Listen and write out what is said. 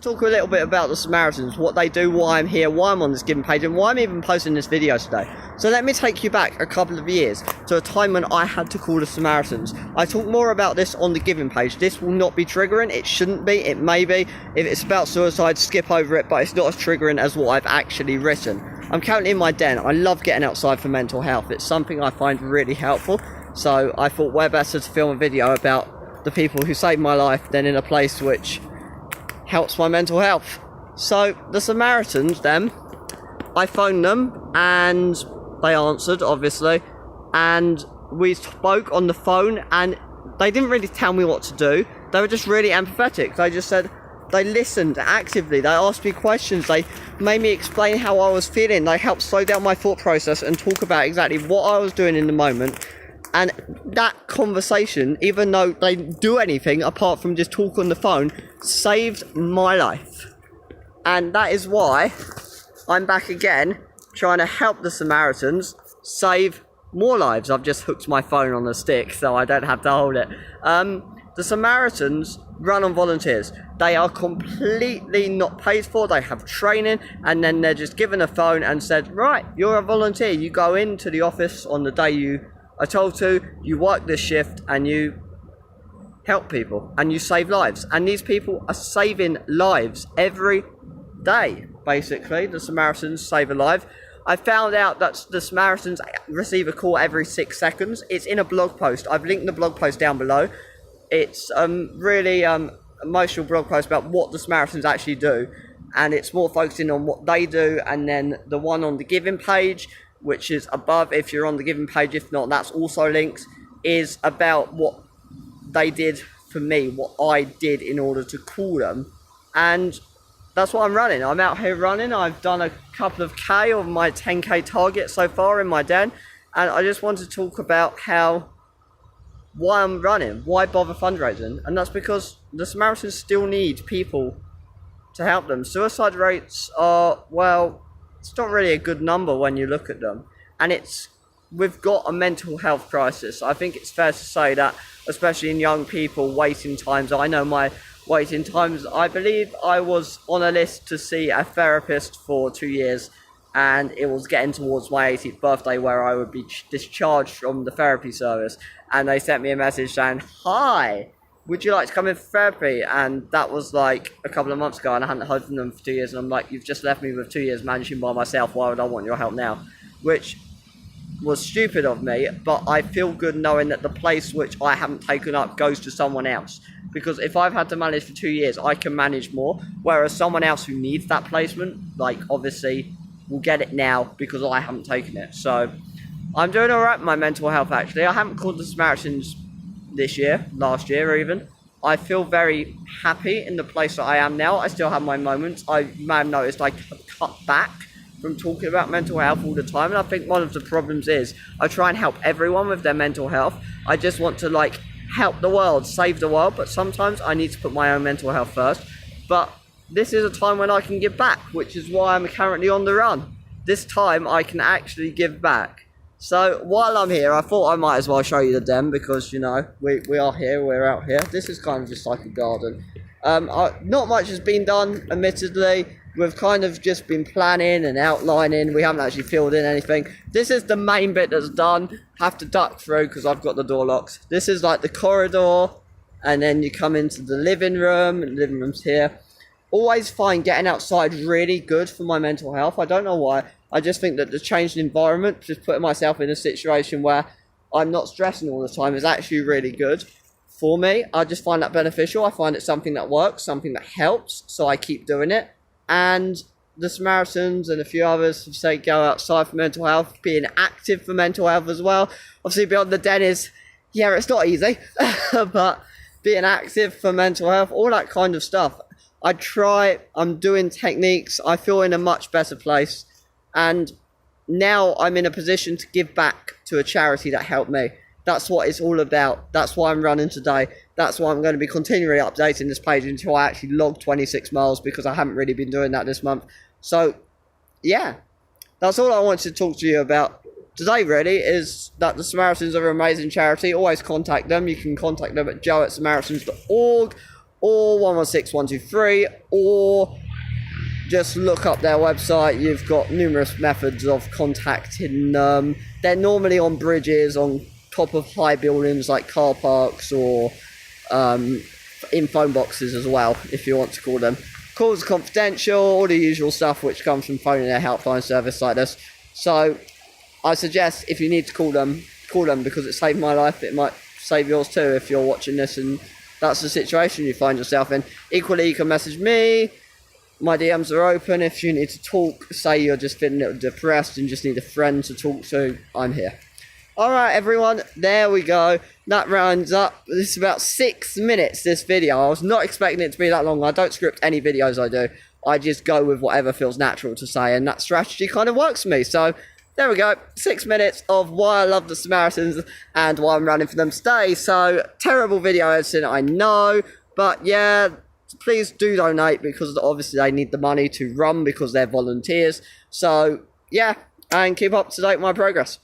Talk a little bit about the Samaritans, what they do, why I'm here, why I'm on this giving page, and why I'm even posting this video today. So let me take you back a couple of years to a time when I had to call the Samaritans. I talk more about this on the giving page. This will not be triggering. It shouldn't be. It may be. If it's about suicide, skip over it, but it's not as triggering as what I've actually written. I'm currently in my den. I love getting outside for mental health. It's something I find really helpful. So I thought where better to film a video about the people who saved my life than in a place which helps my mental health. So the Samaritans, I phoned them and they answered, obviously, and we spoke on the phone, and they didn't really tell me what to do. They were just really empathetic. They just said, they listened actively, they asked me questions, they made me explain how I was feeling, they helped slow down my thought process and talk about exactly what I was doing in the moment. And that conversation, even though they didn't do anything apart from just talk on the phone, saved my life. And that is why I'm back again trying to help the Samaritans save more lives. I've just hooked my phone on a stick so I don't have to hold it. The Samaritans run on volunteers. They are completely not paid for. They have training, and then they're just given a phone and said, right, you're a volunteer. You go into the office on the day you are told to, you work this shift, and you help people, and you save lives. And these people are saving lives every day, basically. The Samaritans save a life. I found out that the Samaritans receive a call every 6 seconds. It's in a blog post. I've linked the blog post down below. It's really emotional blog post about what the Samaritans actually do, and it's more focusing on what they do. And then the one on the giving page, which is above if you're on the giving page, if not, that's also linked, is about what they did for me, what I did in order to call them. And that's what I'm running. I'm out here running. I've done a couple of K of my 10K target so far in my den, and I just want to talk about why I'm running, why bother fundraising. And that's because the Samaritans still need people to help them. Suicide rates are, well, it's not really a good number when you look at them. And we've got a mental health crisis. I think it's fair to say that, especially in young people, waiting times. I know my waiting times. I believe I was on a list to see a therapist for 2 years, and it was getting towards my 18th birthday where I would be discharged from the therapy service. And they sent me a message saying, hi, would you like to come in for therapy? And that was like a couple of months ago, and I hadn't heard from them for 2 years. And I'm like, you've just left me with 2 years managing by myself. Why would I want your help now? Which was stupid of me, but I feel good knowing that the place which I haven't taken up goes to someone else. Because if I've had to manage for 2 years, I can manage more. Whereas someone else who needs that placement, like, obviously will get it now because I haven't taken it. So I'm doing all right with my mental health, actually. I haven't called the Samaritans this year, last year even. I feel very happy in the place that I am now. I still have my moments. I may have noticed I cut back from talking about mental health all the time, and I think one of the problems is I try and help everyone with their mental health. I just want to help the world, save the world, but sometimes I need to put my own mental health first. But this is a time when I can give back, which is why I'm currently on the run. This time I can actually give back. So while I'm here, I thought I might as well show you the den, because, you know, we are here, we're out here. This is kind of just like a garden. Not much has been done, admittedly. We've kind of just been planning and outlining. We haven't actually filled in anything. This is the main bit that's done. Have to duck through because I've got the door locked. This is like the corridor, and then you come into the living room, and the living room's here. Always find getting outside really good for my mental health. I don't know why. I just think that the changed environment, just putting myself in a situation where I'm not stressing all the time, is actually really good for me. I just find that beneficial. I find it something that works, something that helps, so I keep doing it. And the Samaritans and a few others have said go outside for mental health, being active for mental health as well. Obviously beyond the den is, yeah, it's not easy, but being active for mental health, all that kind of stuff. I'm doing techniques, I feel in a much better place. And now I'm in a position to give back to a charity that helped me. That's what it's all about. That's why I'm running today. That's why I'm going to be continually updating this page until I actually log 26 miles, because I haven't really been doing that this month. So, yeah, that's all I wanted to talk to you about today, really, is that the Samaritans are an amazing charity. Always contact them. You can contact them at joe@samaritans.org, or 116123, or just look up their website. You've got numerous methods of contacting them. They're normally on bridges, on top of high buildings like car parks, or in phone boxes as well, if you want to call them. Calls are confidential, all the usual stuff which comes from phoning a helpline service like this. So I suggest if you need to call them because it saved my life. It might save yours too if you're watching this and that's the situation you find yourself in. Equally, you can message me. My DMs are open. If you need to talk, say you're just feeling a little depressed and just need a friend to talk to, I'm here. Alright everyone, there we go. That rounds up. This is about 6 minutes, this video. I was not expecting it to be that long. I don't script any videos I do. I just go with whatever feels natural to say, and that strategy kind of works for me. So, there we go. 6 minutes of why I love the Samaritans and why I'm running for them to stay. So, terrible video editing, I know. But yeah, please do donate because obviously they need the money to run because they're volunteers. So, yeah, and keep up to date with my progress.